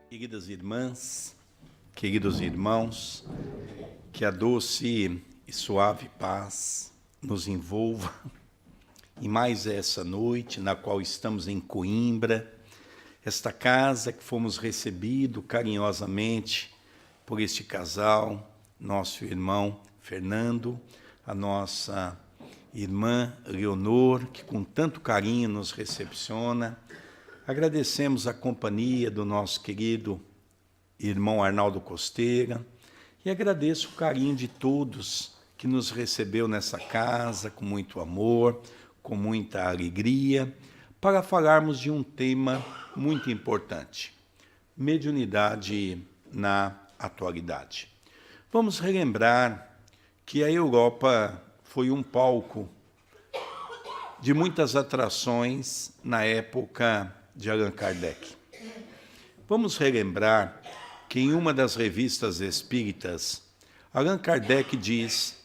Queridas irmãs, queridos irmãos, que a doce e suave paz nos envolva em mais essa noite na qual estamos em Coimbra, esta casa que fomos recebidos carinhosamente por este casal, nosso irmão Fernando, a nossa irmã Leonor, que com tanto carinho nos recepciona. Agradecemos a companhia do nosso querido irmão Arnaldo Costeira e agradeço o carinho de todos que nos recebeu nessa casa com muito amor, com muita alegria, para falarmos de um tema muito importante: mediunidade na atualidade. Vamos relembrar que a Europa foi um palco de muitas atrações na época de Allan Kardec. Vamos relembrar que em uma das revistas espíritas, Allan Kardec diz: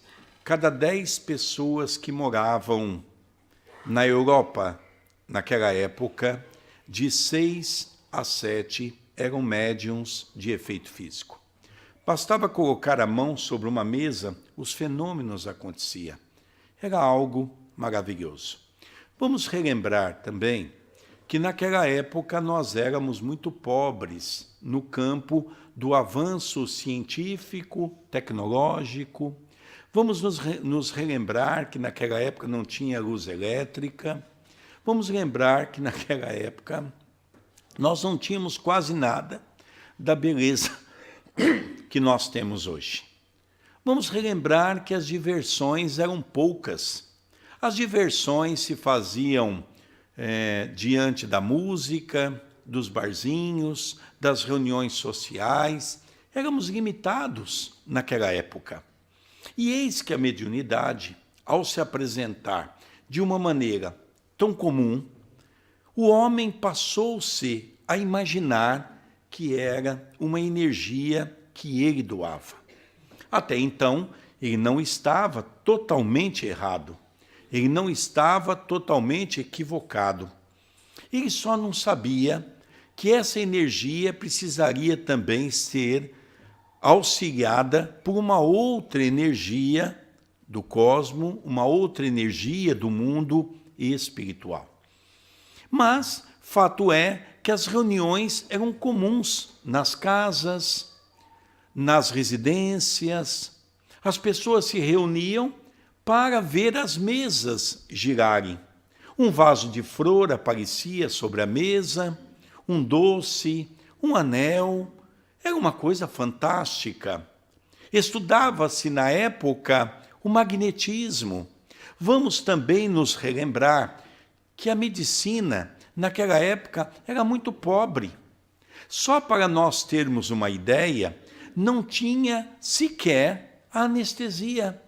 cada 10 pessoas que moravam na Europa, naquela época, de 6 a 7 eram médiuns de efeito físico. Bastava colocar a mão sobre uma mesa, os fenômenos aconteciam. Era algo maravilhoso. Vamos relembrar também que naquela época nós éramos muito pobres no campo do avanço científico, tecnológico. Vamos nos relembrar que naquela época não tinha luz elétrica. Vamos lembrar que naquela época nós não tínhamos quase nada da beleza que nós temos hoje. Vamos relembrar que as diversões eram poucas. As diversões se faziam diante da música, dos barzinhos, das reuniões sociais. Éramos limitados naquela época. E eis que a mediunidade, ao se apresentar de uma maneira tão comum, o homem passou-se a imaginar que era uma energia que ele doava. Até então, ele não estava totalmente errado. Ele não estava totalmente equivocado. Ele só não sabia que essa energia precisaria também ser auxiliada por uma outra energia do cosmos, uma outra energia do mundo espiritual. Mas fato é que as reuniões eram comuns nas casas, nas residências. As pessoas se reuniam para ver as mesas girarem. Um vaso de flor aparecia sobre a mesa, um doce, um anel. Era uma coisa fantástica. Estudava-se na época o magnetismo. Vamos também nos relembrar que a medicina, naquela época, era muito pobre. Só para nós termos uma ideia, não tinha sequer a anestesia.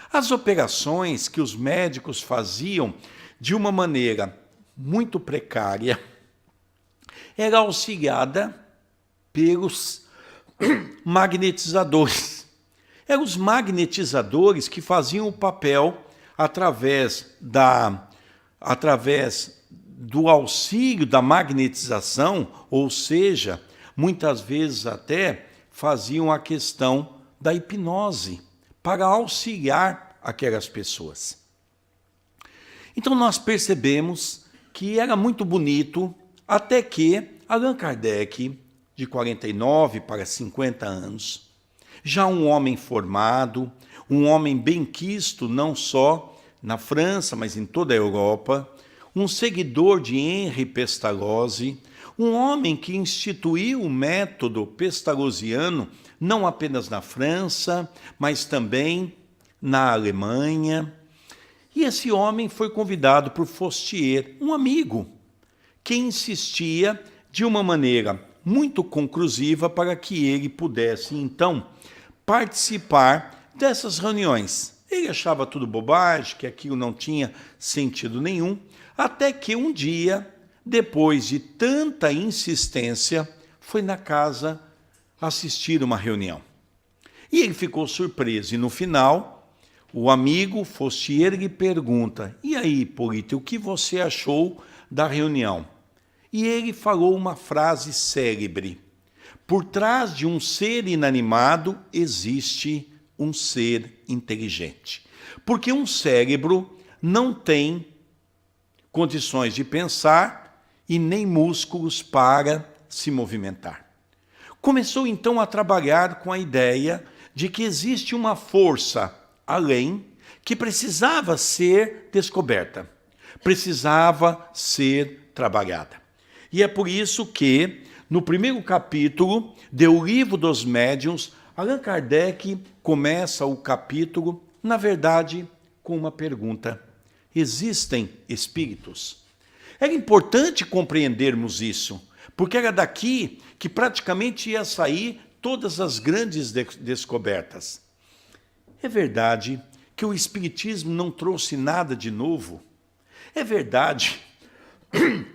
As operações que os médicos faziam de uma maneira muito precária era auxiliada pelos magnetizadores. Eram os magnetizadores que faziam o papel através do auxílio da magnetização, ou seja, muitas vezes até faziam a questão da hipnose para auxiliar aquelas pessoas. Então nós percebemos que era muito bonito, até que Allan Kardec, de 49 para 50 anos, já um homem formado, um homem benquisto não só na França, mas em toda a Europa, um seguidor de Henri Pestalozzi, um homem que instituiu o método pestalozziano não apenas na França, mas também na Alemanha. E esse homem foi convidado por Forstier, um amigo, que insistia de uma maneira muito conclusiva para que ele pudesse, então, participar dessas reuniões. Ele achava tudo bobagem, que aquilo não tinha sentido nenhum, até que um dia, depois de tanta insistência, foi na casa assistir uma reunião. E ele ficou surpreso, e no final, o amigo Forstier lhe pergunta: e aí, Hipólito, o que você achou da reunião? E ele falou uma frase célebre: por trás de um ser inanimado existe um ser inteligente. Porque um cérebro não tem condições de pensar e nem músculos para se movimentar. Começou então a trabalhar com a ideia de que existe uma força além que precisava ser descoberta, precisava ser trabalhada. E é por isso que, no primeiro capítulo do Livro dos Médiuns, Allan Kardec começa o capítulo, na verdade, com uma pergunta: existem espíritos? Era importante compreendermos isso, porque era daqui que praticamente ia sair todas as grandes descobertas. É verdade que o Espiritismo não trouxe nada de novo. É verdade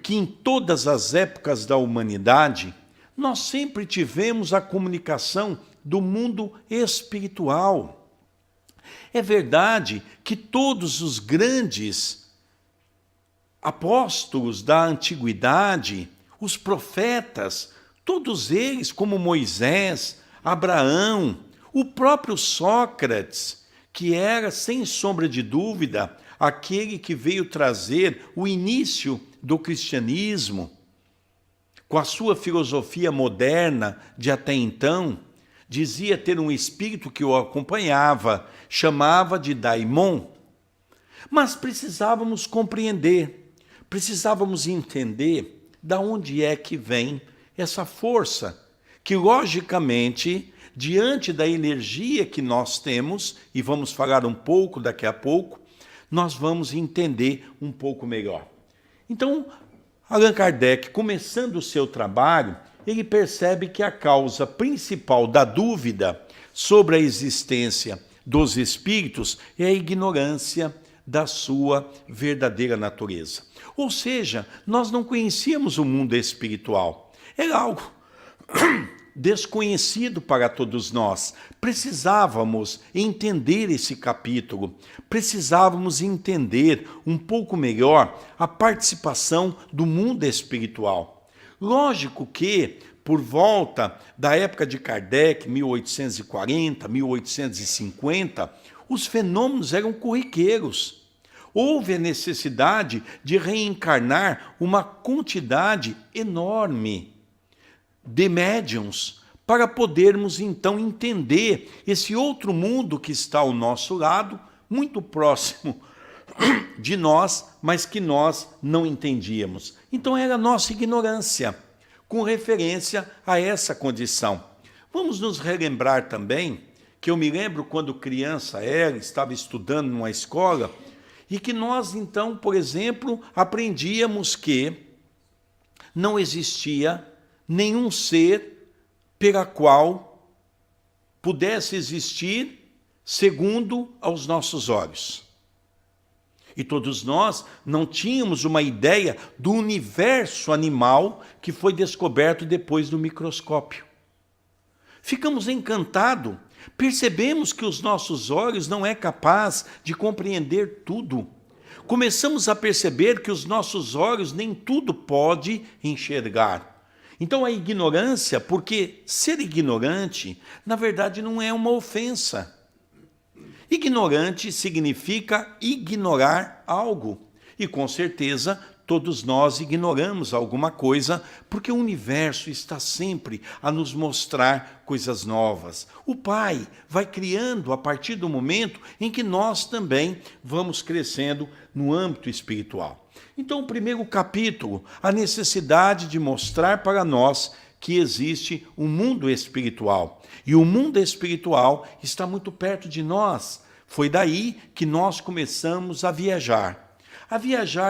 que em todas as épocas da humanidade, nós sempre tivemos a comunicação do mundo espiritual. É verdade que todos os grandes apóstolos da antiguidade, os profetas, todos eles, como Moisés, Abraão, o próprio Sócrates, que era, sem sombra de dúvida, aquele que veio trazer o início do cristianismo, com a sua filosofia moderna de até então, dizia ter um espírito que o acompanhava, chamava de daimon. Mas precisávamos compreender, precisávamos entender de onde é que vem essa força, que logicamente, diante da energia que nós temos, e vamos falar um pouco daqui a pouco, nós vamos entender um pouco melhor. Então, Allan Kardec, começando o seu trabalho, ele percebe que a causa principal da dúvida sobre a existência dos espíritos é a ignorância da sua verdadeira natureza. Ou seja, nós não conhecíamos o mundo espiritual. Era algo desconhecido para todos nós. Precisávamos entender esse capítulo, precisávamos entender um pouco melhor a participação do mundo espiritual. Lógico que, por volta da época de Kardec, 1840, 1850, os fenômenos eram corriqueiros. Houve a necessidade de reencarnar uma quantidade enorme de médiuns para podermos então entender esse outro mundo que está ao nosso lado, muito próximo de nós, mas que nós não entendíamos. Então era a nossa ignorância com referência a essa condição. Vamos nos relembrar também que eu me lembro quando criança estava estudando numa escola e que nós então, por exemplo, aprendíamos que não existia nenhum ser pela qual pudesse existir segundo aos nossos olhos. E todos nós não tínhamos uma ideia do universo animal que foi descoberto depois do microscópio. Ficamos encantados, percebemos que os nossos olhos não é capaz de compreender tudo. Começamos a perceber que os nossos olhos nem tudo pode enxergar. Então a ignorância, porque ser ignorante, na verdade não é uma ofensa. Ignorante significa ignorar algo. E com certeza todos nós ignoramos alguma coisa, porque o universo está sempre a nos mostrar coisas novas. O Pai vai criando a partir do momento em que nós também vamos crescendo no âmbito espiritual. Então, o primeiro capítulo, a necessidade de mostrar para nós que existe um mundo espiritual. E o mundo espiritual está muito perto de nós. Foi daí que nós começamos a viajar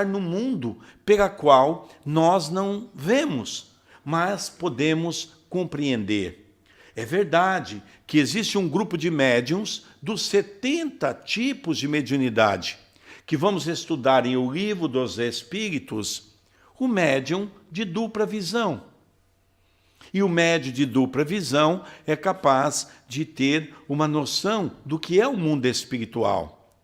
no mundo pela qual nós não vemos, mas podemos compreender. É verdade que existe um grupo de médiuns dos 70 tipos de mediunidade, que vamos estudar em O Livro dos Espíritos, o médium de dupla visão. E o médium de dupla visão é capaz de ter uma noção do que é o mundo espiritual.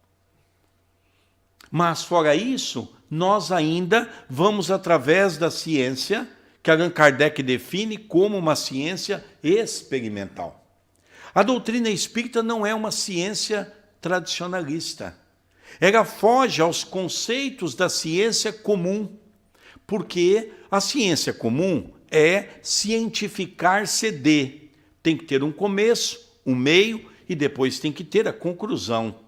Mas, fora isso, nós ainda vamos através da ciência, que Allan Kardec define como uma ciência experimental. A doutrina espírita não é uma ciência tradicionalista. Ela foge aos conceitos da ciência comum, porque a ciência comum é cientificar-se de. Tem que ter um começo, um meio e depois tem que ter a conclusão.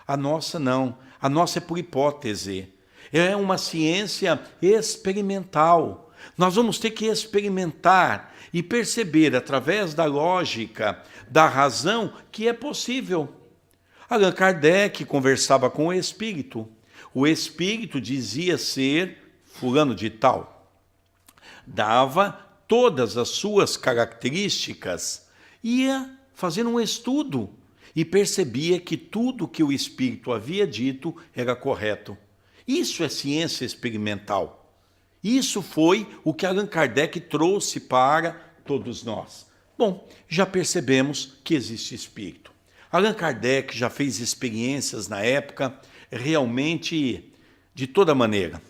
A nossa não. A nossa é por hipótese. É uma ciência experimental. Nós vamos ter que experimentar e perceber, através da lógica, da razão, que é possível. Allan Kardec conversava com o espírito. O espírito dizia ser fulano de tal. Dava todas as suas características, ia fazendo um estudo e percebia que tudo que o espírito havia dito era correto. Isso é ciência experimental. Isso foi o que Allan Kardec trouxe para todos nós. Bom, já percebemos que existe espírito. Allan Kardec já fez experiências na época, realmente de toda maneira,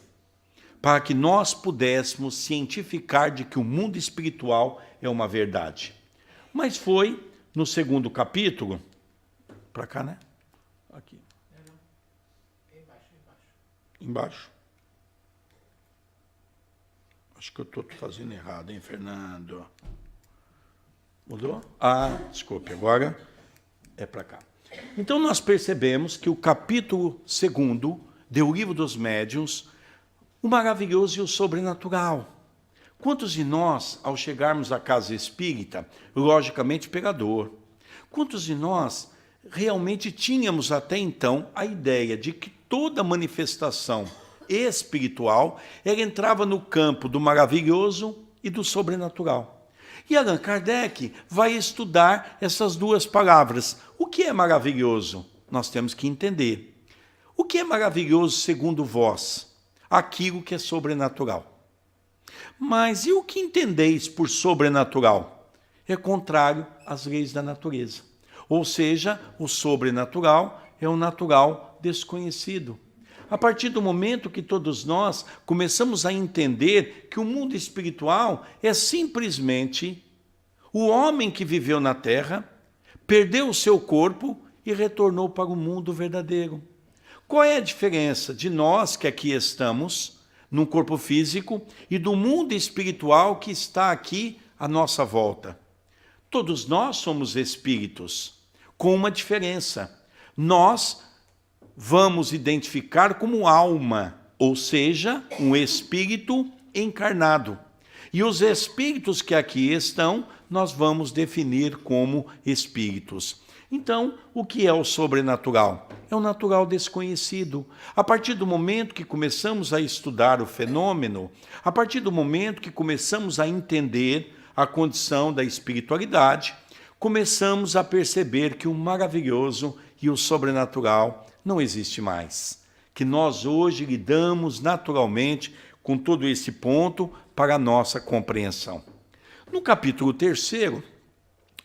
para que nós pudéssemos cientificar de que o mundo espiritual é uma verdade. Mas foi no segundo capítulo, para cá, né? Aqui. Embaixo. Acho que eu estou fazendo errado, hein, Fernando? Mudou? Ah, desculpe, agora é para cá. Então nós percebemos que o capítulo 2 do Livro dos Médiuns, o maravilhoso e o sobrenatural. Quantos de nós, ao chegarmos à casa espírita, logicamente pela dor, quantos de nós realmente tínhamos até então a ideia de que toda manifestação espiritual ela entrava no campo do maravilhoso e do sobrenatural? E Allan Kardec vai estudar essas duas palavras. O que é maravilhoso? Nós temos que entender. O que é maravilhoso segundo vós? Aquilo que é sobrenatural. Mas e o que entendeis por sobrenatural? É contrário às leis da natureza. Ou seja, o sobrenatural é o natural desconhecido. A partir do momento que todos nós começamos a entender que o mundo espiritual é simplesmente o homem que viveu na Terra, perdeu o seu corpo e retornou para o mundo verdadeiro. Qual é a diferença de nós que aqui estamos, num corpo físico, e do mundo espiritual que está aqui à nossa volta? Todos nós somos espíritos, com uma diferença. Nós vamos identificar como alma, ou seja, um espírito encarnado. E os espíritos que aqui estão, nós vamos definir como espíritos. Então, o que é o sobrenatural? É o natural desconhecido. A partir do momento que começamos a estudar o fenômeno, a partir do momento que começamos a entender a condição da espiritualidade, começamos a perceber que o maravilhoso e o sobrenatural não existe mais. Que nós hoje lidamos naturalmente com todo esse ponto para a nossa compreensão. No capítulo 3º,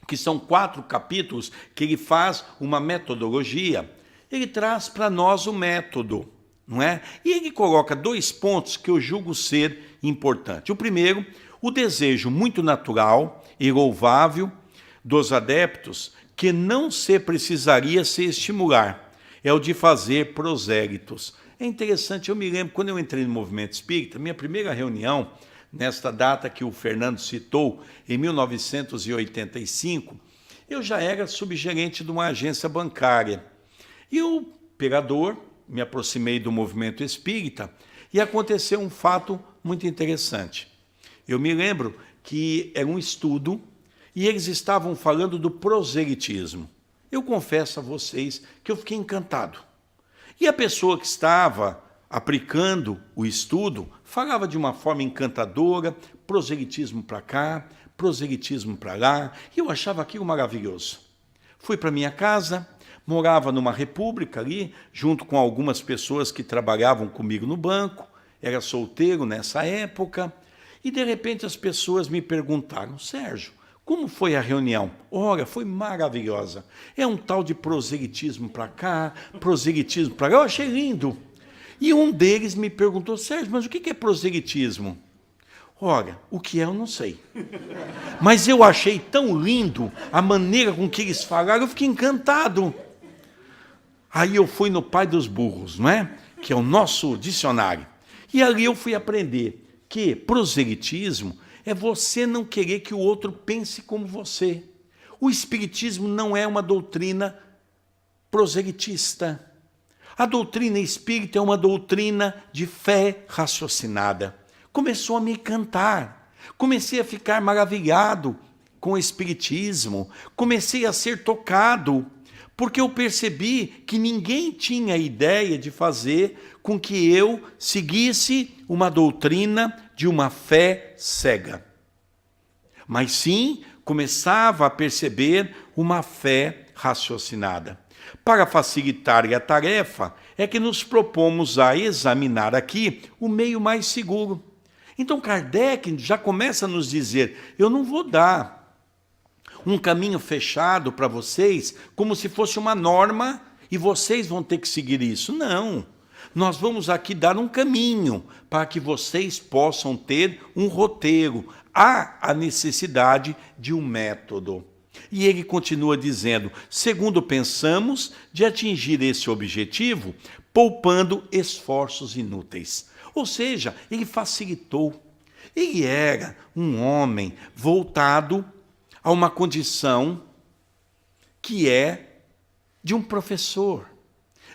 que são 4 capítulos que ele faz uma metodologia, ele traz para nós o método, não é? E ele coloca 2 pontos que eu julgo ser importantes. O primeiro, o desejo muito natural e louvável dos adeptos que não se precisaria se estimular, é o de fazer prosélitos. É interessante, eu me lembro, quando eu entrei no movimento espírita, minha primeira reunião, nesta data que o Fernando citou, em 1985, eu já era subgerente de uma agência bancária. E o pegador, me aproximei do movimento espírita, e aconteceu um fato muito interessante. Eu me lembro que era um estudo, e eles estavam falando do proselitismo. Eu confesso a vocês que eu fiquei encantado. E a pessoa que estava aplicando o estudo falava de uma forma encantadora, proselitismo para cá, proselitismo para lá, e eu achava aquilo maravilhoso. Fui para minha casa, morava numa república ali, junto com algumas pessoas que trabalhavam comigo no banco, era solteiro nessa época, e de repente as pessoas me perguntaram: Sérgio, como foi a reunião? Olha, foi maravilhosa. É um tal de proselitismo para cá, proselitismo para lá. Eu achei lindo. E um deles me perguntou: Sérgio, mas o que é proselitismo? Ora, o que é eu não sei. Mas eu achei tão lindo a maneira com que eles falaram, eu fiquei encantado. Aí eu fui no Pai dos Burros, não é? Que é o nosso dicionário. E ali eu fui aprender que proselitismo é você não querer que o outro pense como você. O espiritismo não é uma doutrina proselitista. A doutrina espírita é uma doutrina de fé raciocinada. Começou a me encantar. Comecei a ficar maravilhado com o espiritismo. Comecei a ser tocado, porque eu percebi que ninguém tinha ideia de fazer com que eu seguisse uma doutrina de uma fé cega. Mas sim, começava a perceber uma fé raciocinada. Para facilitar a tarefa, é que nos propomos a examinar aqui o meio mais seguro. Então Kardec já começa a nos dizer: eu não vou dar um caminho fechado para vocês, como se fosse uma norma, e vocês vão ter que seguir isso. Não. Nós vamos aqui dar um caminho para que vocês possam ter um roteiro. Há a necessidade de um método. E ele continua dizendo: segundo pensamos, de atingir esse objetivo, poupando esforços inúteis. Ou seja, ele facilitou. Ele era um homem voltado a uma condição que é de um professor,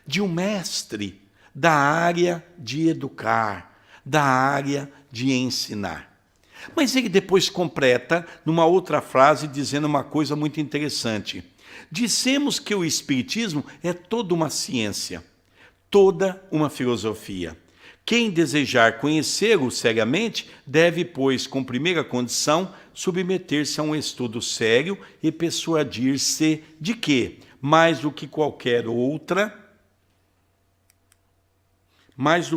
de um mestre, da área de educar, da área de ensinar. Mas ele depois completa numa outra frase dizendo uma coisa muito interessante. Dissemos que o espiritismo é toda uma ciência, toda uma filosofia. Quem desejar conhecê-lo seriamente deve, pois, com primeira condição, submeter-se a um estudo sério e persuadir-se de que, mais do que qualquer outra. Mas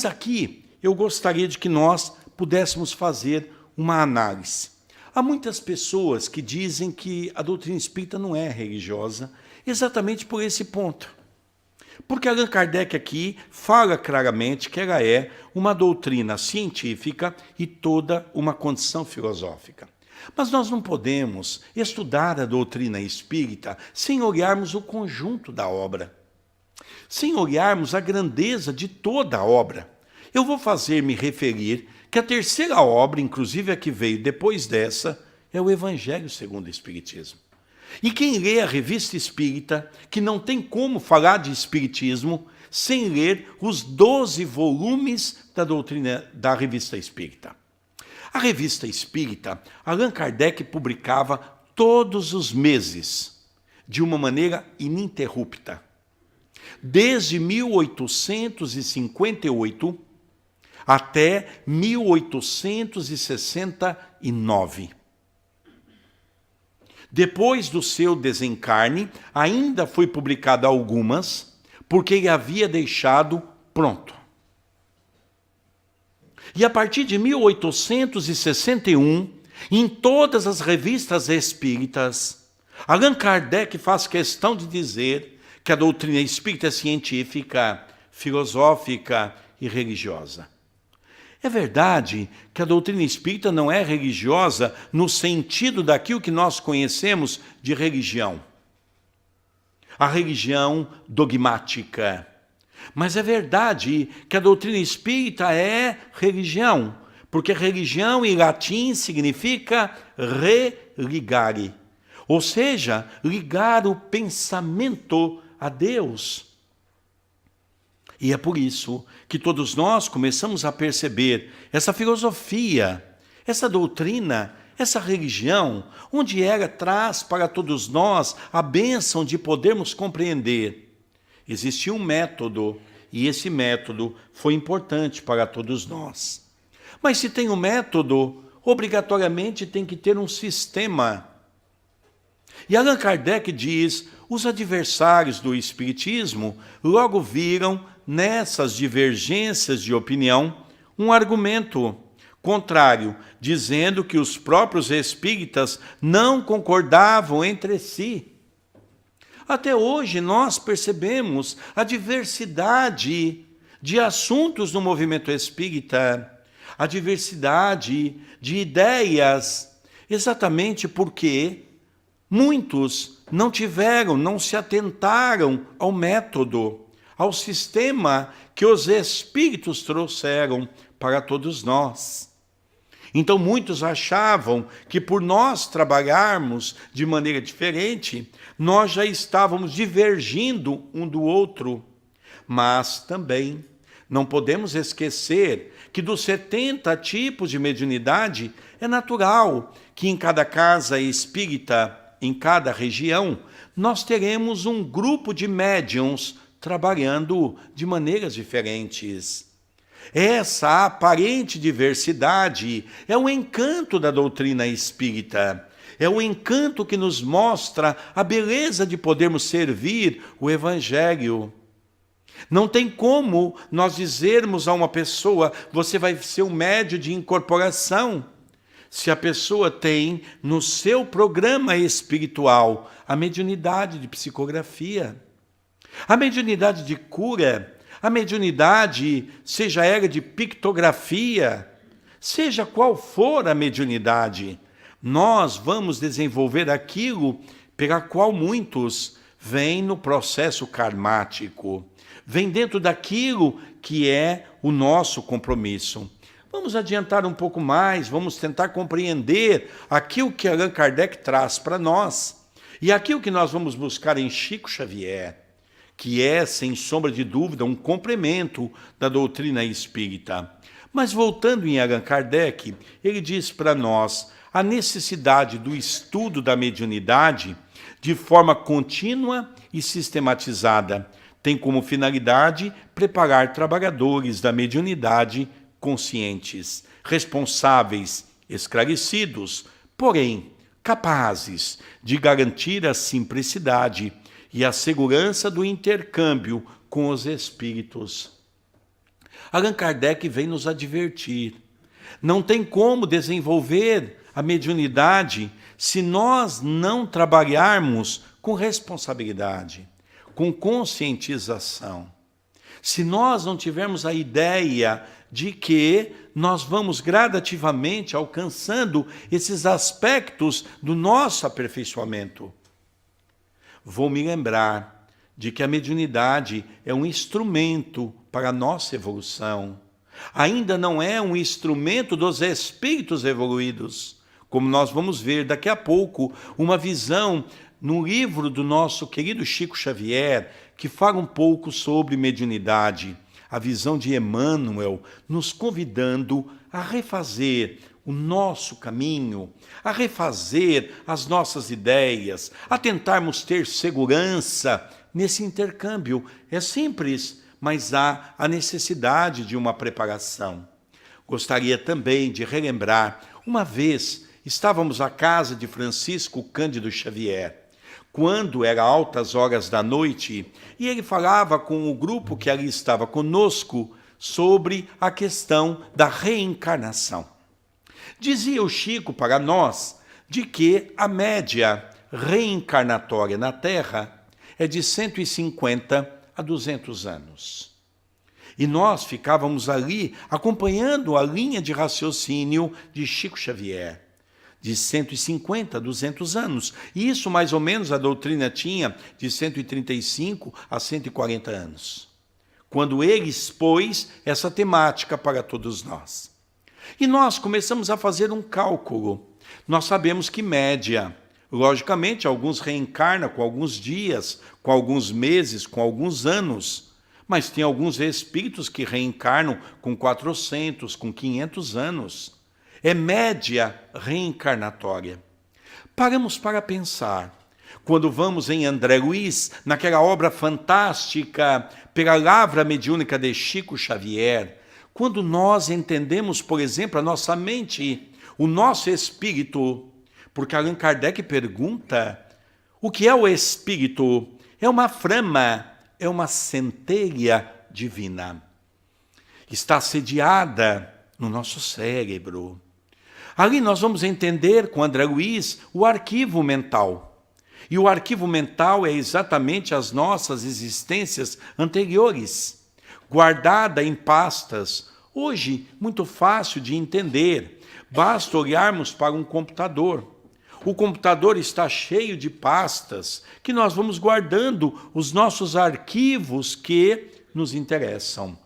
aqui eu gostaria de que nós pudéssemos fazer uma análise. Há muitas pessoas que dizem que a doutrina espírita não é religiosa, exatamente por esse ponto. Porque Allan Kardec aqui fala claramente que ela é uma doutrina científica e toda uma condição filosófica. Mas nós não podemos estudar a doutrina espírita sem olharmos o conjunto da obra, sem olharmos a grandeza de toda a obra. Eu vou fazer-me referir que a terceira obra, inclusive a que veio depois dessa, é o Evangelho segundo o Espiritismo. E quem lê a Revista Espírita, que não tem como falar de Espiritismo sem ler os 12 volumes da doutrina da Revista Espírita. A Revista Espírita, Allan Kardec publicava todos os meses, de uma maneira ininterrupta. Desde 1858 até 1869. Depois do seu desencarne, ainda foi publicada algumas, porque ele havia deixado pronto. E a partir de 1861, em todas as revistas espíritas, Allan Kardec faz questão de dizer que a doutrina espírita é científica, filosófica e religiosa. É verdade que a doutrina espírita não é religiosa no sentido daquilo que nós conhecemos de religião. A religião dogmática. Mas é verdade que a doutrina espírita é religião, porque religião em latim significa religare, ou seja, ligar o pensamento a Deus. E é por isso que todos nós começamos a perceber essa filosofia, essa doutrina, essa religião, onde ela traz para todos nós a bênção de podermos compreender. Existia um método, e esse método foi importante para todos nós. Mas se tem um método, obrigatoriamente tem que ter um sistema. E Allan Kardec diz: os adversários do Espiritismo logo viram nessas divergências de opinião um argumento contrário, dizendo que os próprios espíritas não concordavam entre si. Até hoje nós percebemos a diversidade de assuntos no movimento espírita, a diversidade de ideias, exatamente porque muitos não se atentaram ao método, ao sistema que os espíritos trouxeram para todos nós. Então muitos achavam que por nós trabalharmos de maneira diferente, nós já estávamos divergindo um do outro. Mas também não podemos esquecer que dos 70 tipos de mediunidade, é natural que em cada casa espírita, em cada região, nós teremos um grupo de médiuns trabalhando de maneiras diferentes. Essa aparente diversidade é o encanto da doutrina espírita, é o encanto que nos mostra a beleza de podermos servir o Evangelho. Não tem como nós dizermos a uma pessoa, você vai ser um médium de incorporação, se a pessoa tem no seu programa espiritual a mediunidade de psicografia, a mediunidade de cura, a mediunidade, seja ela de pictografia, seja qual for a mediunidade, nós vamos desenvolver aquilo pela qual muitos vêm no processo karmático, vem dentro daquilo que é o nosso compromisso. Vamos adiantar um pouco mais, vamos tentar compreender aquilo que Allan Kardec traz para nós e aquilo que nós vamos buscar em Chico Xavier, que é, sem sombra de dúvida, um complemento da doutrina espírita. Mas voltando em Allan Kardec, ele diz para nós a necessidade do estudo da mediunidade de forma contínua e sistematizada. Tem como finalidade preparar trabalhadores da mediunidade conscientes, responsáveis, esclarecidos, porém capazes de garantir a simplicidade e a segurança do intercâmbio com os espíritos. Allan Kardec vem nos advertir. Não tem como desenvolver a mediunidade se nós não trabalharmos com responsabilidade, com conscientização. Se nós não tivermos a ideia de que nós vamos gradativamente alcançando esses aspectos do nosso aperfeiçoamento. Vou me lembrar de que a mediunidade é um instrumento para a nossa evolução. Ainda não é um instrumento dos espíritos evoluídos, como nós vamos ver daqui a pouco, uma visão no livro do nosso querido Chico Xavier, que fala um pouco sobre mediunidade, a visão de Emmanuel, nos convidando a refazer o nosso caminho, a refazer as nossas ideias, a tentarmos ter segurança nesse intercâmbio. É simples, mas há a necessidade de uma preparação. Gostaria também de relembrar, uma vez estávamos à casa de Francisco Cândido Xavier, quando era altas horas da noite, e ele falava com o grupo que ali estava conosco sobre a questão da reencarnação. Dizia o Chico para nós de que a média reencarnatória na Terra é de 150 a 200 anos. E nós ficávamos ali acompanhando a linha de raciocínio de Chico Xavier, de 150 a 200 anos. E isso, mais ou menos, a doutrina tinha de 135 a 140 anos, quando ele expôs essa temática para todos nós. E nós começamos a fazer um cálculo. Nós sabemos que média, logicamente, alguns reencarnam com alguns dias, com alguns meses, com alguns anos, mas tem alguns espíritos que reencarnam com 400, com 500 anos. É média reencarnatória. Paramos para pensar. Quando vamos em André Luiz, naquela obra fantástica, pela Lavra Mediúnica de Chico Xavier, quando nós entendemos, por exemplo, a nossa mente, o nosso espírito, porque Allan Kardec pergunta, o que é o espírito? É uma flama, é uma centelha divina. Está sediada no nosso cérebro. Ali nós vamos entender com André Luiz o arquivo mental. E o arquivo mental é exatamente as nossas existências anteriores, guardada em pastas, hoje muito fácil de entender. Basta olharmos para um computador. O computador está cheio de pastas que nós vamos guardando os nossos arquivos que nos interessam.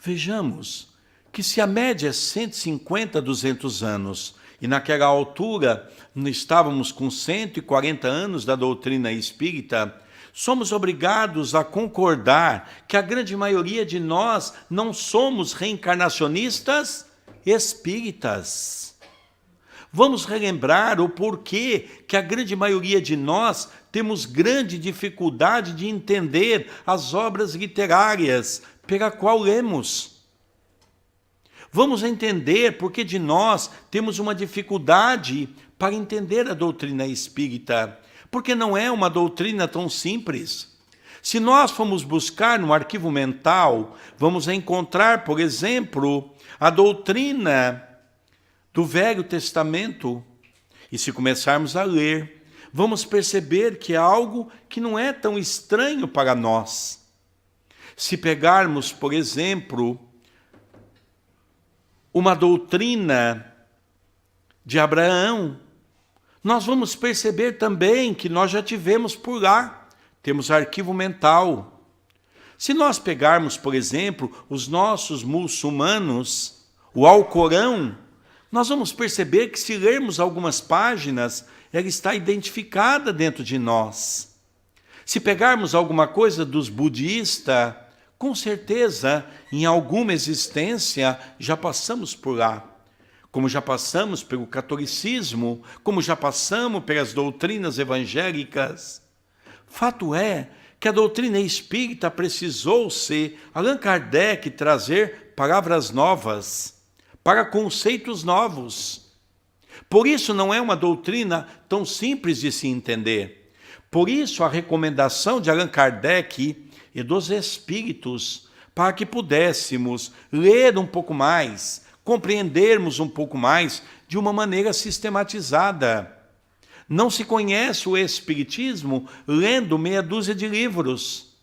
Vejamos que se a média é 150 a 200 anos, e naquela altura estávamos com 140 anos da doutrina espírita, somos obrigados a concordar que a grande maioria de nós não somos reencarnacionistas espíritas. Vamos relembrar o porquê que a grande maioria de nós temos grande dificuldade de entender as obras literárias pela qual lemos. Vamos entender porque de nós temos uma dificuldade para entender a doutrina espírita, porque não é uma doutrina tão simples. Se nós formos buscar no arquivo mental, vamos encontrar, por exemplo, a doutrina do Velho Testamento. E se começarmos a ler, vamos perceber que é algo que não é tão estranho para nós. Se pegarmos, por exemplo, uma doutrina de Abraão, nós vamos perceber também que nós já tivemos por lá, temos arquivo mental. Se nós pegarmos, por exemplo, os nossos muçulmanos, o Alcorão, nós vamos perceber que se lermos algumas páginas, ela está identificada dentro de nós. Se pegarmos alguma coisa dos budistas, com certeza, em alguma existência, já passamos por lá. Como já passamos pelo catolicismo, como já passamos pelas doutrinas evangélicas. Fato é que a doutrina espírita precisou ser Allan Kardec trazer palavras novas, para conceitos novos. Por isso não é uma doutrina tão simples de se entender. Por isso a recomendação de Allan Kardec e dos espíritos, para que pudéssemos ler um pouco mais, compreendermos um pouco mais de uma maneira sistematizada. Não se conhece o espiritismo lendo meia dúzia de livros.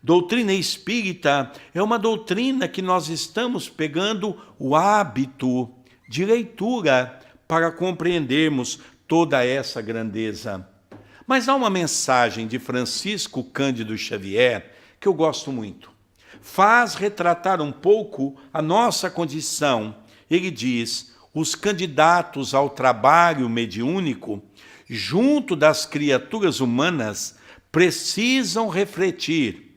Doutrina espírita é uma doutrina que nós estamos pegando o hábito de leitura para compreendermos toda essa grandeza. Mas há uma mensagem de Francisco Cândido Xavier que eu gosto muito. Faz retratar um pouco a nossa condição. Ele diz: os candidatos ao trabalho mediúnico, junto das criaturas humanas, precisam refletir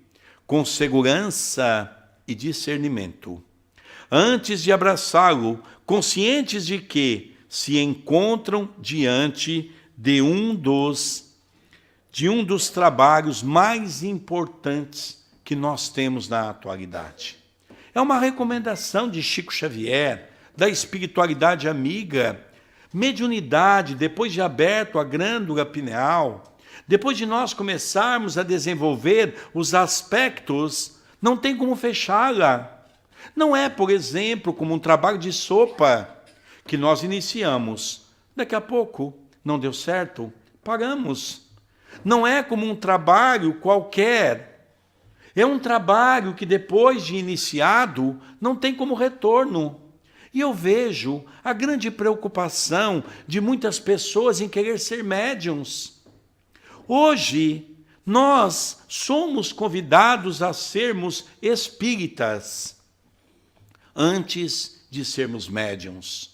com segurança e discernimento, antes de abraçá-lo, conscientes de que se encontram diante de um dos trabalhos mais importantes que nós temos na atualidade. É uma recomendação de Chico Xavier, da espiritualidade amiga, mediunidade, depois de aberto a glândula pineal, depois de nós começarmos a desenvolver os aspectos, não tem como fechá-la. Não é, por exemplo, como um trabalho de sopa que nós iniciamos. Daqui a pouco não deu certo, paramos. Não é como um trabalho qualquer. É um trabalho que depois de iniciado não tem como retorno. E eu vejo a grande preocupação de muitas pessoas em querer ser médiuns. Hoje, nós somos convidados a sermos espíritas antes de sermos médiuns.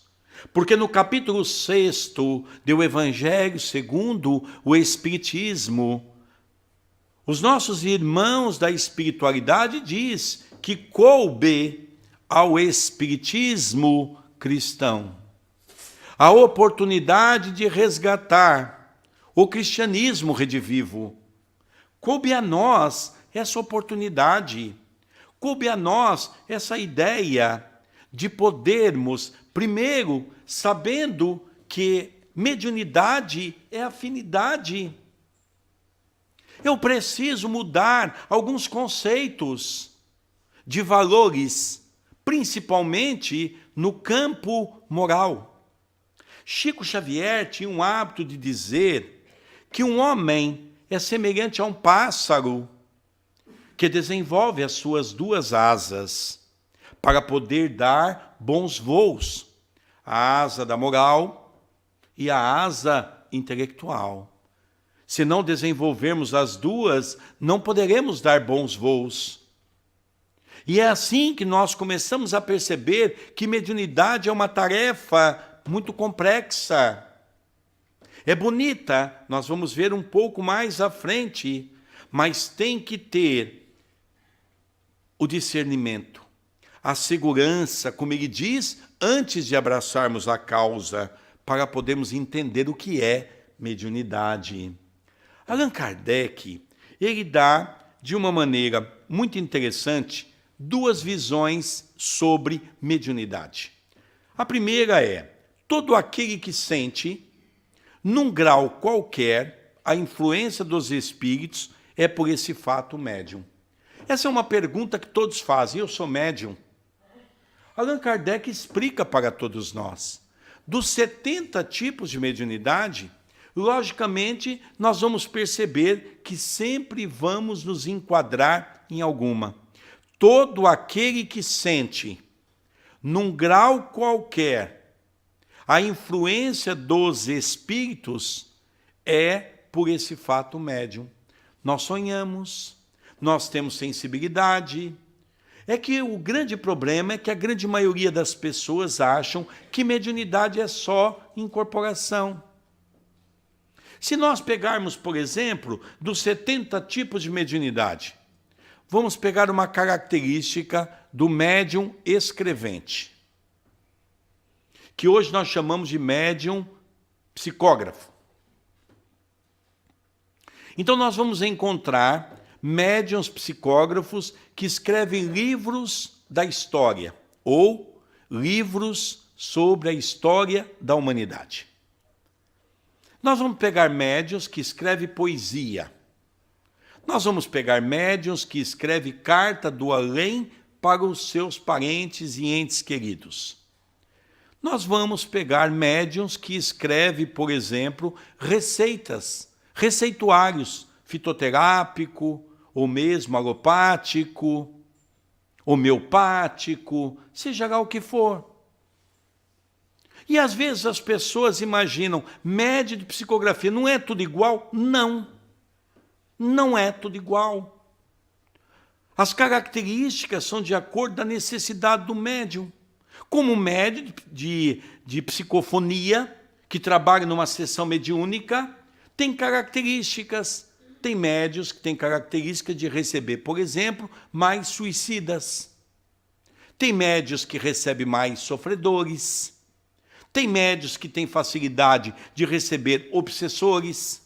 Porque no capítulo 6º do Evangelho segundo o Espiritismo, os nossos irmãos da espiritualidade diz que coube ao Espiritismo cristão a oportunidade de resgatar o cristianismo redivivo. Coube a nós essa oportunidade, coube a nós essa ideia de podermos, primeiro, sabendo que mediunidade é afinidade. Eu preciso mudar alguns conceitos de valores, principalmente no campo moral. Chico Xavier tinha um hábito de dizer que um homem é semelhante a um pássaro que desenvolve as suas duas asas para poder dar bons voos, a asa da moral e a asa intelectual. Se não desenvolvermos as duas, não poderemos dar bons voos. E é assim que nós começamos a perceber que mediunidade é uma tarefa muito complexa. É bonita, nós vamos ver um pouco mais à frente, mas tem que ter o discernimento, a segurança, como ele diz, antes de abraçarmos a causa, para podermos entender o que é mediunidade. Allan Kardec, ele dá, de uma maneira muito interessante, duas visões sobre mediunidade. A primeira é, todo aquele que sente, num grau qualquer, a influência dos espíritos é por esse fato médium. Essa é uma pergunta que todos fazem. Eu sou médium? Allan Kardec explica para todos nós. Dos 70 tipos de mediunidade, logicamente, nós vamos perceber que sempre vamos nos enquadrar em alguma. Todo aquele que sente, num grau qualquer, a influência dos espíritos é por esse fato médium. Nós sonhamos, nós temos sensibilidade. É que o grande problema é que a grande maioria das pessoas acham que mediunidade é só incorporação. Se nós pegarmos, por exemplo, dos 70 tipos de mediunidade, vamos pegar uma característica do médium escrevente, que hoje nós chamamos de médium psicógrafo. Então nós vamos encontrar médiuns psicógrafos que escrevem livros da história ou livros sobre a história da humanidade. Nós vamos pegar médiuns que escrevem poesia. Nós vamos pegar médiuns que escrevem carta do além para os seus parentes e entes queridos. Nós vamos pegar médiuns que escrevem, por exemplo, receitas, receituários, fitoterápico, ou mesmo alopático, homeopático, seja lá o que for. E às vezes as pessoas imaginam, médium de psicografia, não é tudo igual? Não, não é tudo igual. As características são de acordo com a necessidade do médium. Como médium de psicofonia, que trabalha numa sessão mediúnica, tem características. Tem médiuns que têm característica de receber, por exemplo, mais suicidas. Tem médiuns que recebem mais sofredores. Tem médiuns que têm facilidade de receber obsessores.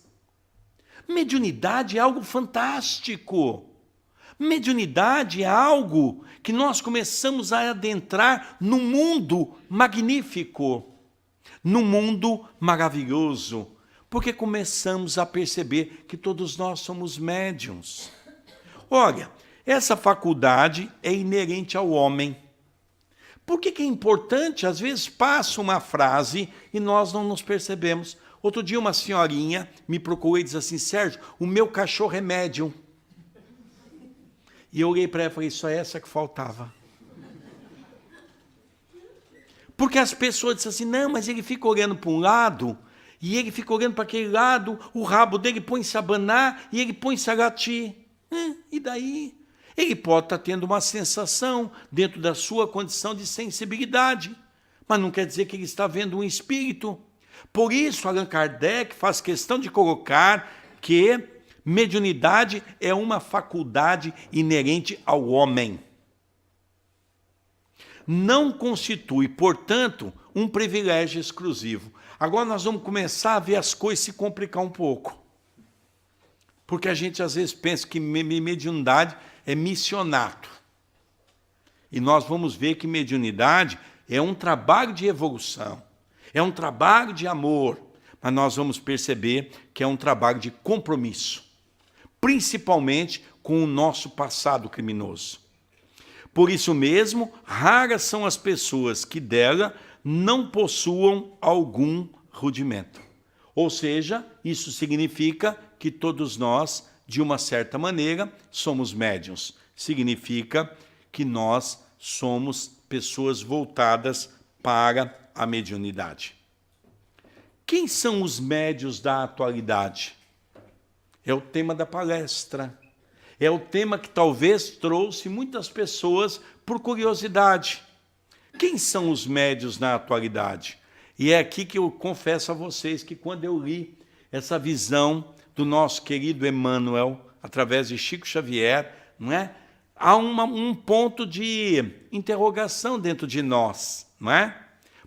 Mediunidade é algo fantástico. Mediunidade é algo que nós começamos a adentrar num mundo magnífico, num mundo maravilhoso, porque começamos a perceber que todos nós somos médiuns. Olha, essa faculdade é inerente ao homem. Por que é importante? Às vezes passa uma frase e nós não nos percebemos. Outro dia uma senhorinha me procurou e disse assim, Sérgio, o meu cachorro é médium. E eu olhei para ela e falei, só essa que faltava. Porque as pessoas dizem assim, não, mas ele fica olhando para um lado, e ele fica olhando para aquele lado, o rabo dele põe-se a abanar, e ele põe-se a latir. E daí? Ele pode estar tendo uma sensação dentro da sua condição de sensibilidade, mas não quer dizer que ele está vendo um espírito. Por isso, Allan Kardec faz questão de colocar que mediunidade é uma faculdade inerente ao homem. Não constitui, portanto, um privilégio exclusivo. Agora nós vamos começar a ver as coisas se complicar um pouco. Porque a gente às vezes pensa que mediunidade é missionato. E nós vamos ver que mediunidade é um trabalho de evolução, é um trabalho de amor, mas nós vamos perceber que é um trabalho de compromisso, principalmente com o nosso passado criminoso. Por isso mesmo, raras são as pessoas que dela não possuam algum rudimento. Ou seja, isso significa que todos nós, de uma certa maneira, somos médiuns. Significa que nós somos pessoas voltadas para a mediunidade. Quem são os médiuns da atualidade? É o tema da palestra. É o tema que talvez trouxe muitas pessoas por curiosidade. Quem são os médiuns na atualidade? E é aqui que eu confesso a vocês que quando eu li essa visão do nosso querido Emmanuel, através de Chico Xavier, não é? Há um ponto de interrogação dentro de nós, não é?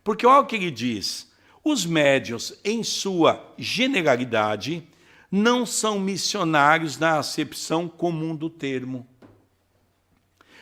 Porque olha o que ele diz, os médiuns, em sua generalidade, não são missionários na acepção comum do termo.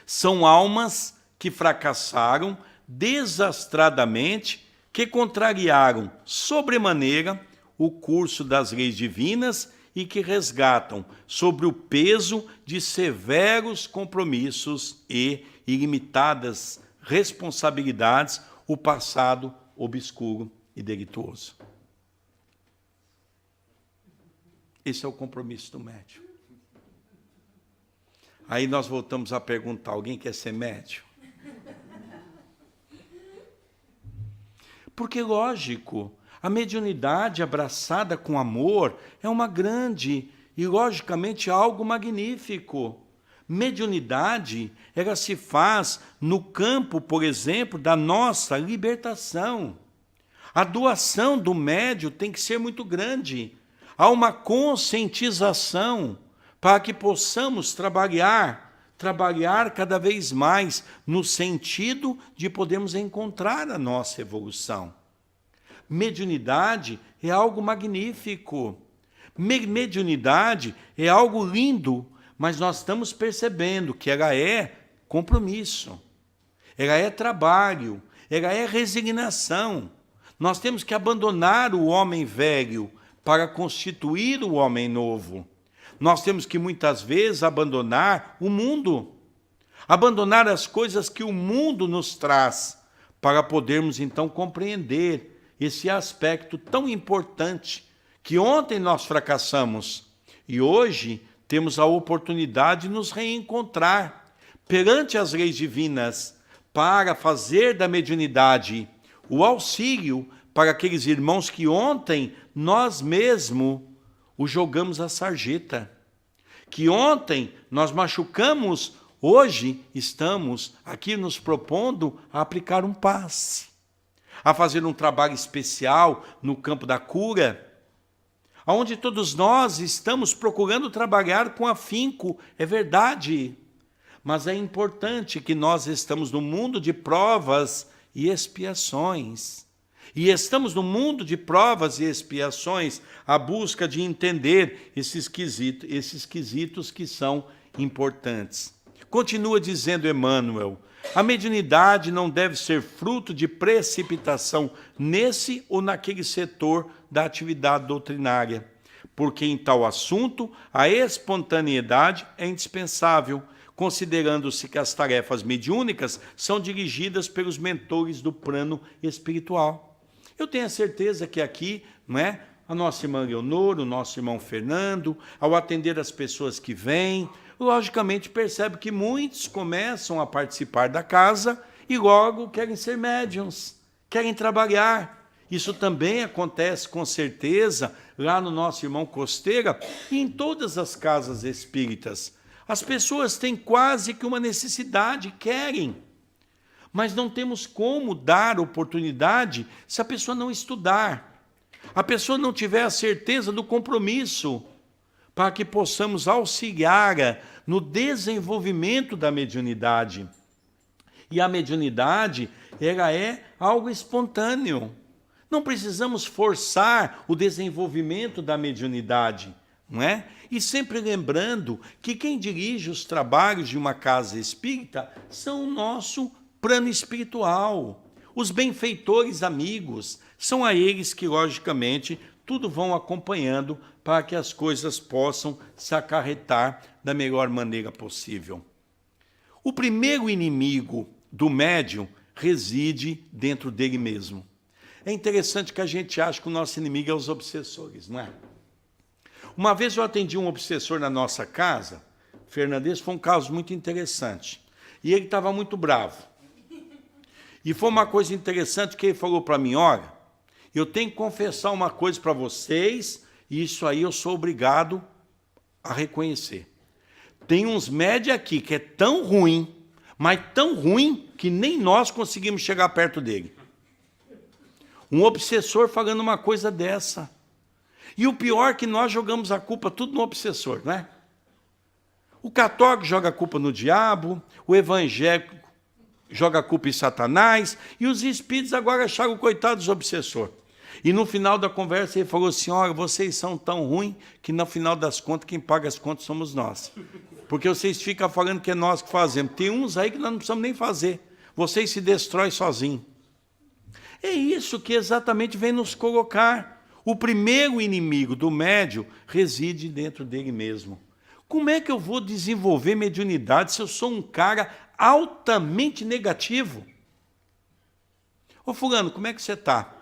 São almas que fracassaram desastradamente, que contrariaram sobremaneira o curso das leis divinas e que resgatam sobre o peso de severos compromissos e ilimitadas responsabilidades o passado obscuro e delituoso. Esse é o compromisso do médium. Aí nós voltamos a perguntar, alguém quer ser médium? Porque, lógico, a mediunidade abraçada com amor é uma grande e, logicamente, algo magnífico. Mediunidade, ela se faz no campo, por exemplo, da nossa libertação. A doação do médium tem que ser muito grande. Há uma conscientização para que possamos trabalhar cada vez mais no sentido de podermos encontrar a nossa evolução. Mediunidade é algo magnífico. Mediunidade é algo lindo, mas nós estamos percebendo que ela é compromisso, ela é trabalho, ela é resignação. Nós temos que abandonar o homem velho para constituir o homem novo. Nós temos que, muitas vezes, abandonar o mundo, abandonar as coisas que o mundo nos traz, para podermos, então, compreender esse aspecto tão importante, que ontem nós fracassamos, e hoje temos a oportunidade de nos reencontrar perante as leis divinas, para fazer da mediunidade o auxílio para aqueles irmãos que ontem nós mesmos o jogamos à sarjeta, que ontem nós machucamos, hoje estamos aqui nos propondo a aplicar um passe, a fazer um trabalho especial no campo da cura, onde todos nós estamos procurando trabalhar com afinco, é verdade, mas é importante que nós estamos no mundo de provas e expiações. E estamos no mundo de provas e expiações, à busca de entender esses quesitos que são importantes. Continua dizendo Emmanuel, a mediunidade não deve ser fruto de precipitação nesse ou naquele setor da atividade doutrinária, porque em tal assunto a espontaneidade é indispensável, considerando-se que as tarefas mediúnicas são dirigidas pelos mentores do plano espiritual. Eu tenho a certeza que aqui, não é, a nossa irmã Leonor, o nosso irmão Fernando, ao atender as pessoas que vêm, logicamente percebe que muitos começam a participar da casa e logo querem ser médiuns, querem trabalhar. Isso também acontece com certeza lá no nosso irmão Costeira e em todas as casas espíritas. As pessoas têm quase que uma necessidade, querem. Mas não temos como dar oportunidade se a pessoa não estudar, a pessoa não tiver a certeza do compromisso, para que possamos auxiliar no desenvolvimento da mediunidade. E a mediunidade, ela é algo espontâneo. Não precisamos forçar o desenvolvimento da mediunidade, não é? E sempre lembrando que quem dirige os trabalhos de uma casa espírita são o nosso plano espiritual. Os benfeitores amigos, são a eles que, logicamente, tudo vão acompanhando para que as coisas possam se acarretar da melhor maneira possível. O primeiro inimigo do médium reside dentro dele mesmo. É interessante que a gente acha que o nosso inimigo é os obsessores, não é? Uma vez eu atendi um obsessor na nossa casa, Fernandes, foi um caso muito interessante. E ele estava muito bravo. E foi uma coisa interessante que ele falou para mim, olha, eu tenho que confessar uma coisa para vocês, e isso aí eu sou obrigado a reconhecer. Tem uns médios aqui que é tão ruim, mas tão ruim, que nem nós conseguimos chegar perto dele. Um obsessor falando uma coisa dessa. E o pior é que nós jogamos a culpa tudo no obsessor, não é? O católico joga a culpa no diabo, o evangélico joga a culpa em Satanás, e os espíritos agora acharam o coitado dos obsessores. E no final da conversa ele falou assim, olha, vocês são tão ruins que no final das contas, quem paga as contas somos nós. Porque vocês ficam falando que é nós que fazemos. Tem uns aí que nós não precisamos nem fazer. Vocês se destroem sozinhos. É isso que exatamente vem nos colocar. O primeiro inimigo do médium reside dentro dele mesmo. Como é que eu vou desenvolver mediunidade se eu sou um cara altamente negativo? Ô fulano, como é que você está?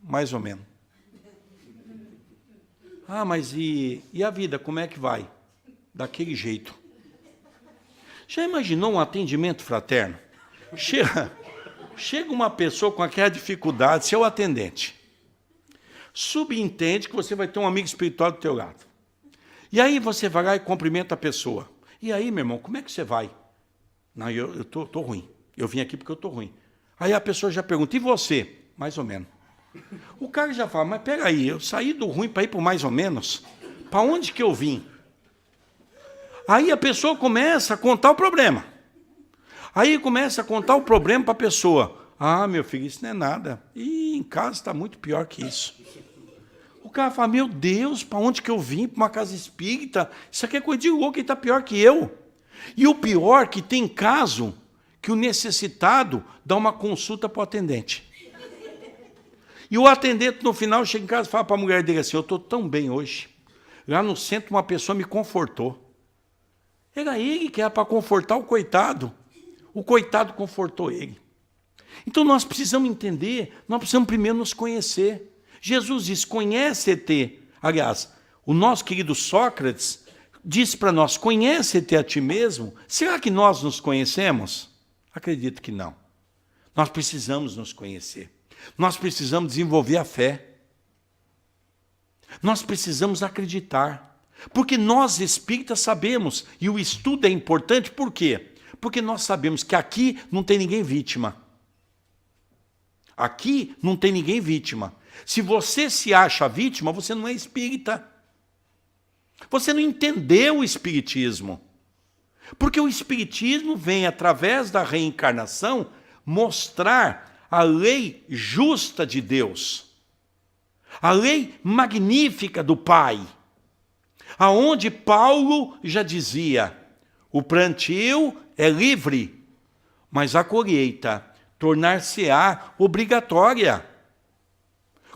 Mais ou menos. Ah, mas e a vida, como é que vai? Daquele jeito. Já imaginou um atendimento fraterno? Chega uma pessoa com aquela dificuldade, seu atendente. Subentende que você vai ter um amigo espiritual do teu lado. E aí você vai lá e cumprimenta a pessoa. E aí, meu irmão, como é que você vai? Não, eu tô ruim. Eu vim aqui porque eu tô ruim. Aí a pessoa já pergunta, e você? Mais ou menos. O cara já fala, mas peraí, eu saí do ruim para ir para o mais ou menos? Para onde que eu vim? Aí a pessoa começa a contar o problema. Aí começa a contar o problema para a pessoa. Ah, meu filho, isso não é nada. E em casa está muito pior que isso. O cara fala, meu Deus, para onde que eu vim? Para uma casa espírita? Isso aqui é coisa de louco, ele está pior que eu. E o pior é que tem caso que o necessitado dá uma consulta para o atendente. E o atendente, no final, chega em casa e fala para a mulher dele assim, eu estou tão bem hoje. Lá no centro, uma pessoa me confortou. Era ele que era para confortar o coitado. O coitado confortou ele. Então, nós precisamos entender, nós precisamos primeiro nos conhecer. Jesus diz, conhece-te. Aliás, o nosso querido Sócrates disse para nós, conhece-te a ti mesmo. Será que nós nos conhecemos? Acredito que não. Nós precisamos nos conhecer. Nós precisamos desenvolver a fé. Nós precisamos acreditar. Porque nós espíritas sabemos, e o estudo é importante, por quê? Porque nós sabemos que aqui não tem ninguém vítima. Aqui não tem ninguém vítima. Se você se acha vítima, você não é espírita. Você não entendeu o espiritismo. Porque o espiritismo vem, através da reencarnação, mostrar a lei justa de Deus, a lei magnífica do Pai, aonde Paulo já dizia, o plantio é livre, mas a colheita tornar-se-á obrigatória.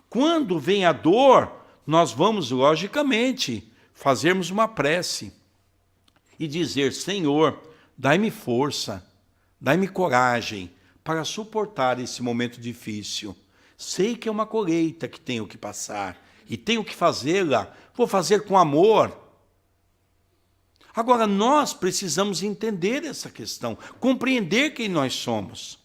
Quando vem a dor, nós vamos, logicamente, fazermos uma prece e dizer, Senhor, dai-me força, dai-me coragem, para suportar esse momento difícil. Sei que é uma colheita que tenho que passar, e tenho que fazê-la, vou fazer com amor. Agora, nós precisamos entender essa questão, compreender quem nós somos.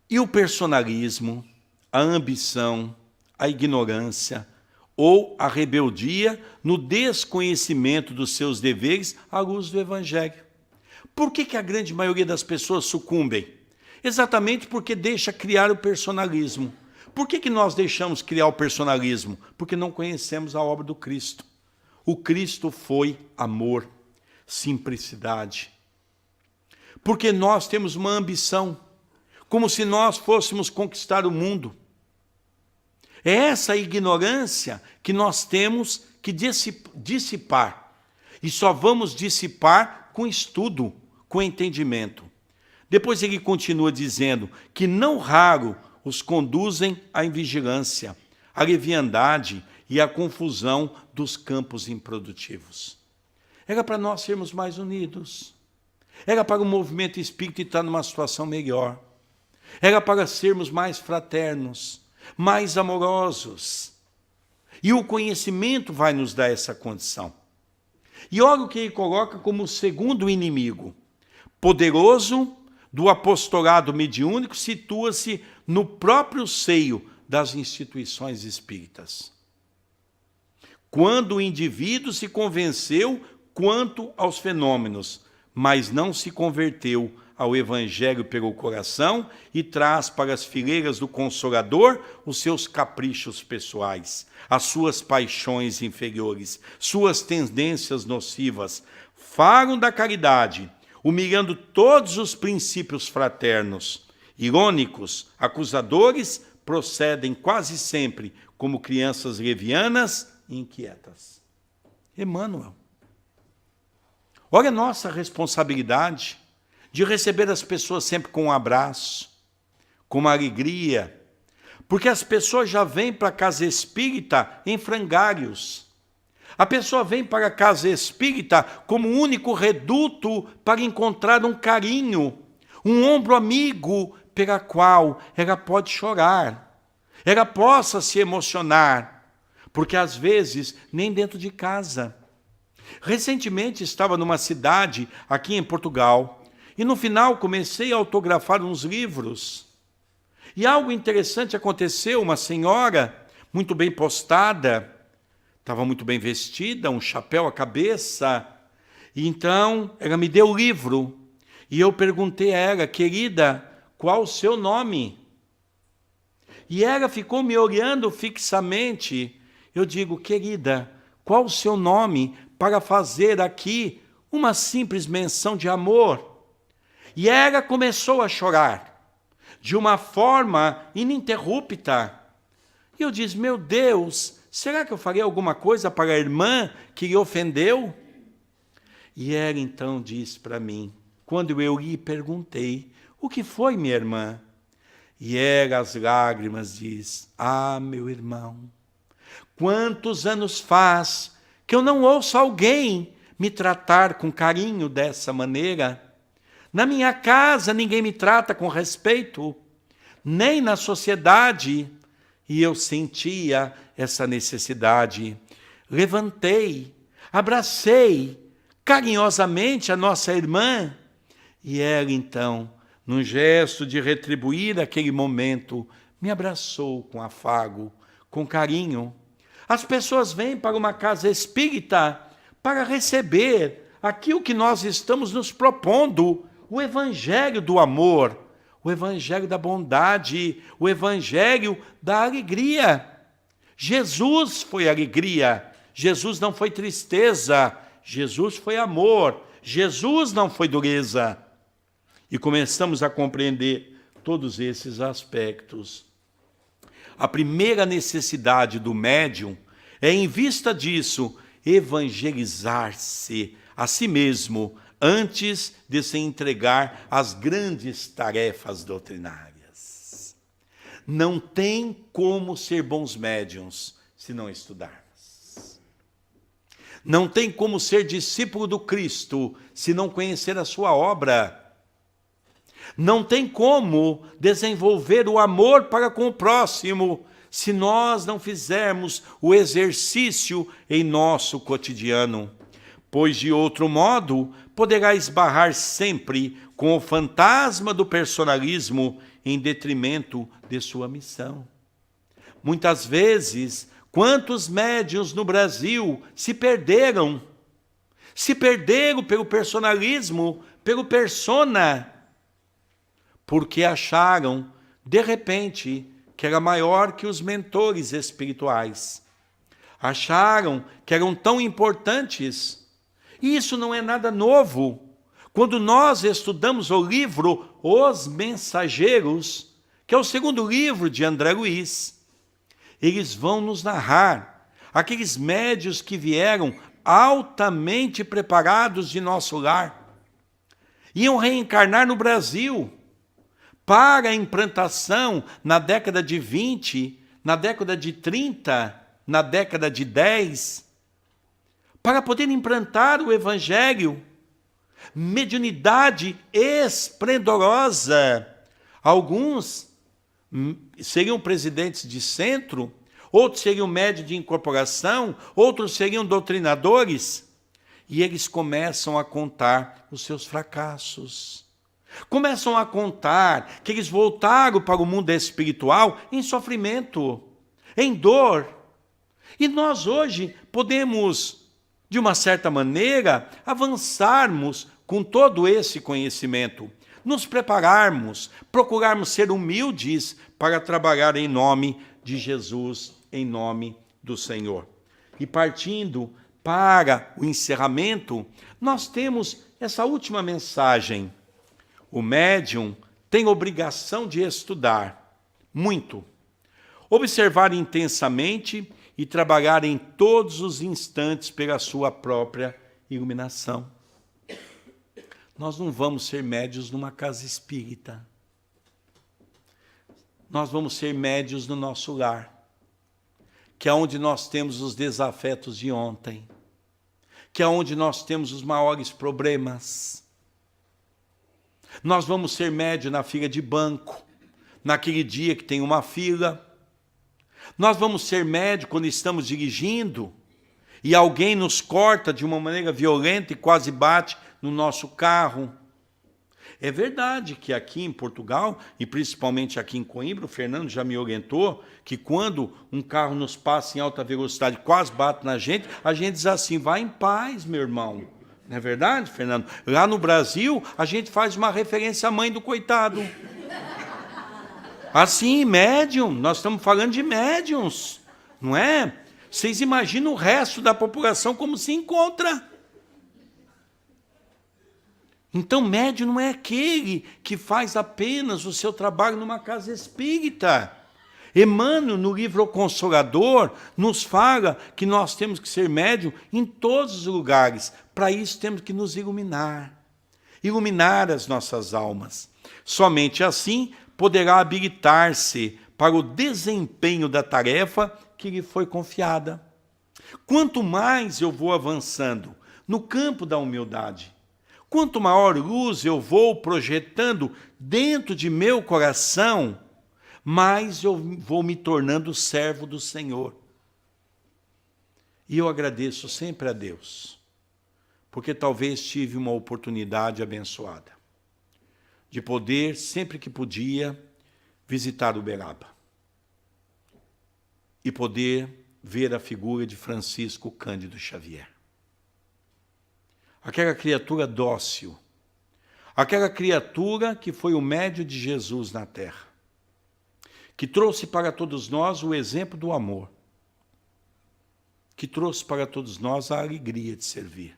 E o personalismo, a ambição, a ignorância, ou a rebeldia no desconhecimento dos seus deveres à luz do Evangelho. Por que a grande maioria das pessoas sucumbem? Exatamente porque deixa criar o personalismo. Por que nós deixamos criar o personalismo? Porque não conhecemos a obra do Cristo. O Cristo foi amor, simplicidade. Porque nós temos uma ambição, como se nós fôssemos conquistar o mundo. É essa ignorância que nós temos que dissipar. E só vamos dissipar com estudo, com entendimento. Depois ele continua dizendo que não raro os conduzem à invigilância, à leviandade e à confusão dos campos improdutivos. Era para nós sermos mais unidos. Era para o movimento espírita estar numa situação melhor. era para sermos mais fraternos, mais amorosos. E o conhecimento vai nos dar essa condição. E olha o que ele coloca como o segundo inimigo. Poderoso do apostolado mediúnico situa-se no próprio seio das instituições espíritas. Quando o indivíduo se convenceu quanto aos fenômenos, mas não se converteu ao Evangelho pelo coração e traz para as fileiras do Consolador os seus caprichos pessoais, as suas paixões inferiores, suas tendências nocivas, falam da caridade, humilhando todos os princípios fraternos. Irônicos, acusadores, procedem quase sempre como crianças levianas e inquietas. Emmanuel. Olha a nossa responsabilidade de receber as pessoas sempre com um abraço, com uma alegria, porque as pessoas já vêm para a casa espírita em frangalhos. A pessoa vem para a casa espírita como único reduto para encontrar um carinho, um ombro amigo pela qual ela pode chorar, ela possa se emocionar, porque às vezes nem dentro de casa. Recentemente estava numa cidade aqui em Portugal e no final comecei a autografar uns livros. E algo interessante aconteceu, uma senhora muito bem postada, estava muito bem vestida, um chapéu à cabeça, e então ela me deu o livro e eu perguntei a ela, querida, qual o seu nome? E ela ficou me olhando fixamente. Eu digo, querida, qual o seu nome para fazer aqui uma simples menção de amor? E ela começou a chorar, de uma forma ininterrupta. E eu disse, meu Deus, será que eu farei alguma coisa para a irmã que lhe ofendeu? E ela então disse para mim, quando eu lhe perguntei, o que foi, minha irmã? E ela, as lágrimas, diz, meu irmão, quantos anos faz que eu não ouço alguém me tratar com carinho dessa maneira? Na minha casa ninguém me trata com respeito, nem na sociedade. E eu sentia essa necessidade. Levantei, abracei carinhosamente a nossa irmã. E ela então, num gesto de retribuir aquele momento, me abraçou com afago, com carinho. As pessoas vêm para uma casa espírita para receber aquilo que nós estamos nos propondo, o evangelho do amor, o evangelho da bondade, o evangelho da alegria. Jesus foi alegria, Jesus não foi tristeza, Jesus foi amor, Jesus não foi dureza. E começamos a compreender todos esses aspectos. A primeira necessidade do médium é, em vista disso, evangelizar-se a si mesmo antes de se entregar às grandes tarefas doutrinárias. Não tem como ser bons médiuns se não estudarmos. Não tem como ser discípulo do Cristo se não conhecer a sua obra. Não tem como desenvolver o amor para com o próximo se nós não fizermos o exercício em nosso cotidiano. Pois, de outro modo, poderá esbarrar sempre com o fantasma do personalismo em detrimento de sua missão. Muitas vezes, quantos médiuns no Brasil se perderam? Se perderam pelo personalismo, pelo persona, porque acharam, de repente, que era maior que os mentores espirituais. Acharam que eram tão importantes. E isso não é nada novo. Quando nós estudamos o livro Os Mensageiros, que é o segundo livro de André Luiz, eles vão nos narrar aqueles médiuns que vieram altamente preparados de nosso lar. Iam reencarnar no Brasil para a implantação na década de 20, na década de 30, na década de 10, para poder implantar o Evangelho, mediunidade esplendorosa, Alguns seriam presidentes de centro, outros seriam médios de incorporação, outros seriam doutrinadores. E eles começam a contar os seus fracassos. Começam a contar que eles voltaram para o mundo espiritual em sofrimento, em dor. E nós hoje podemos, de uma certa maneira, avançarmos com todo esse conhecimento, nos prepararmos, procurarmos ser humildes para trabalhar em nome de Jesus, em nome do Senhor. E partindo para o encerramento, nós temos essa última mensagem. O médium tem obrigação de estudar muito, observar intensamente e trabalhar em todos os instantes pela sua própria iluminação. Nós não vamos ser médios numa casa espírita. Nós vamos ser médios no nosso lar, que é onde nós temos os desafetos de ontem, que é onde nós temos os maiores problemas. Nós vamos ser médio na fila de banco, naquele dia que tem uma fila. Nós vamos ser médio quando estamos dirigindo e alguém nos corta de uma maneira violenta e quase bate no nosso carro. É verdade que aqui em Portugal, e principalmente aqui em Coimbra, o Fernando já me orientou que quando um carro nos passa em alta velocidade, quase bate na gente, a gente diz assim, vai em paz, meu irmão. Não é verdade, Fernando? Lá no Brasil, a gente faz uma referência à mãe do coitado. Assim, médium, nós estamos falando de médiums, não é? Vocês imaginam o resto da população como se encontra. Então, médium não é aquele que faz apenas o seu trabalho numa casa espírita. Emmanuel, no livro O Consolador, nos fala que nós temos que ser médium em todos os lugares. Para isso, temos que nos iluminar. Iluminar as nossas almas. Somente assim poderá habilitar-se para o desempenho da tarefa que lhe foi confiada. Quanto mais eu vou avançando no campo da humildade, quanto maior luz eu vou projetando dentro de meu coração, mais eu vou me tornando servo do Senhor. E eu agradeço sempre a Deus, porque talvez tive uma oportunidade abençoada de poder, sempre que podia, visitar Uberaba e poder ver a figura de Francisco Cândido Xavier. Aquela criatura dócil, aquela criatura que foi o médio de Jesus na terra, que trouxe para todos nós o exemplo do amor, que trouxe para todos nós a alegria de servir,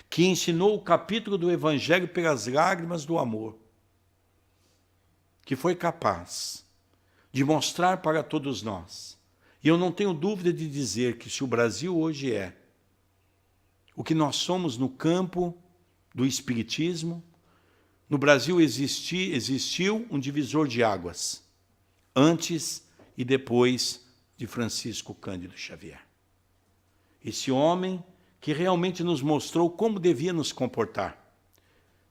que ensinou o capítulo do Evangelho pelas lágrimas do amor, que foi capaz de mostrar para todos nós. E eu não tenho dúvida de dizer que se o Brasil hoje é o que nós somos no campo do espiritismo, no Brasil existiu um divisor de águas, antes e depois de Francisco Cândido Xavier. Esse homem que realmente nos mostrou como devia nos comportar.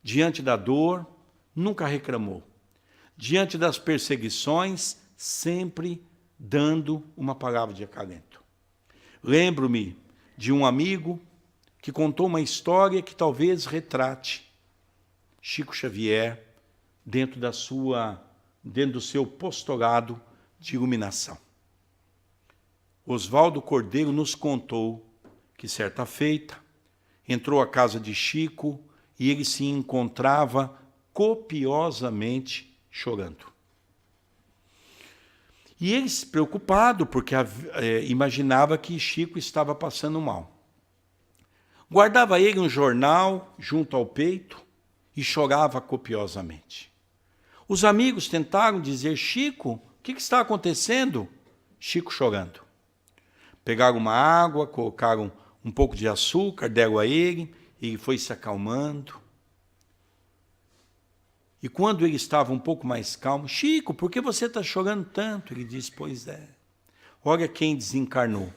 Diante da dor, nunca reclamou. Diante das perseguições, sempre dando uma palavra de acalento. Lembro-me de um amigo que contou uma história que talvez retrate Chico Xavier dentro do seu postulado de iluminação. Oswaldo Cordeiro nos contou que certa feita entrou à casa de Chico e ele se encontrava copiosamente chorando. E ele, preocupado, porque imaginava que Chico estava passando mal. Guardava ele um jornal junto ao peito e chorava copiosamente. Os amigos tentaram dizer, Chico, o que está acontecendo? Chico chorando. Pegaram uma água, colocaram um pouco de açúcar, deram a ele, e ele foi se acalmando. E quando ele estava um pouco mais calmo, Chico, por que você está chorando tanto? Ele disse, pois é, olha quem desencarnou.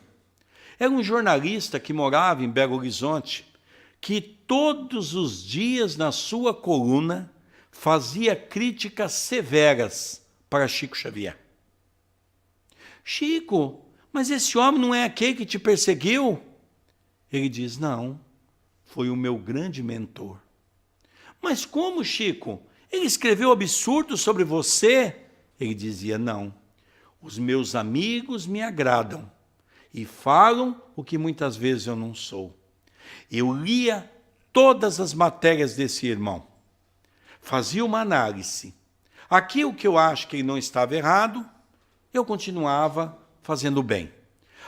Era um jornalista que morava em Belo Horizonte, que todos os dias na sua coluna fazia críticas severas para Chico Xavier. Chico, mas esse homem não é aquele que te perseguiu? Ele diz, não, foi o meu grande mentor. Mas como, Chico? Ele escreveu absurdos sobre você? Ele dizia, não, os meus amigos me agradam e falam o que muitas vezes eu não sou. Eu lia todas as matérias desse irmão, fazia uma análise. Aquilo que eu acho que ele não estava errado, eu continuava fazendo bem.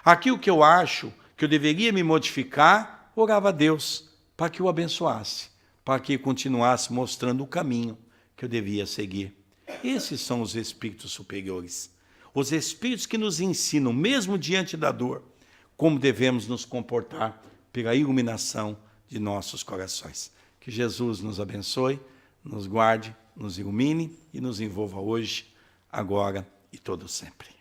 Aquilo que eu acho que eu deveria me modificar, orava a Deus para que o abençoasse, para que ele continuasse mostrando o caminho que eu devia seguir. Esses são os espíritos superiores. Os espíritos que nos ensinam, mesmo diante da dor, como devemos nos comportar pela iluminação de nossos corações. Que Jesus nos abençoe, nos guarde, nos ilumine e nos envolva hoje, agora e todo sempre.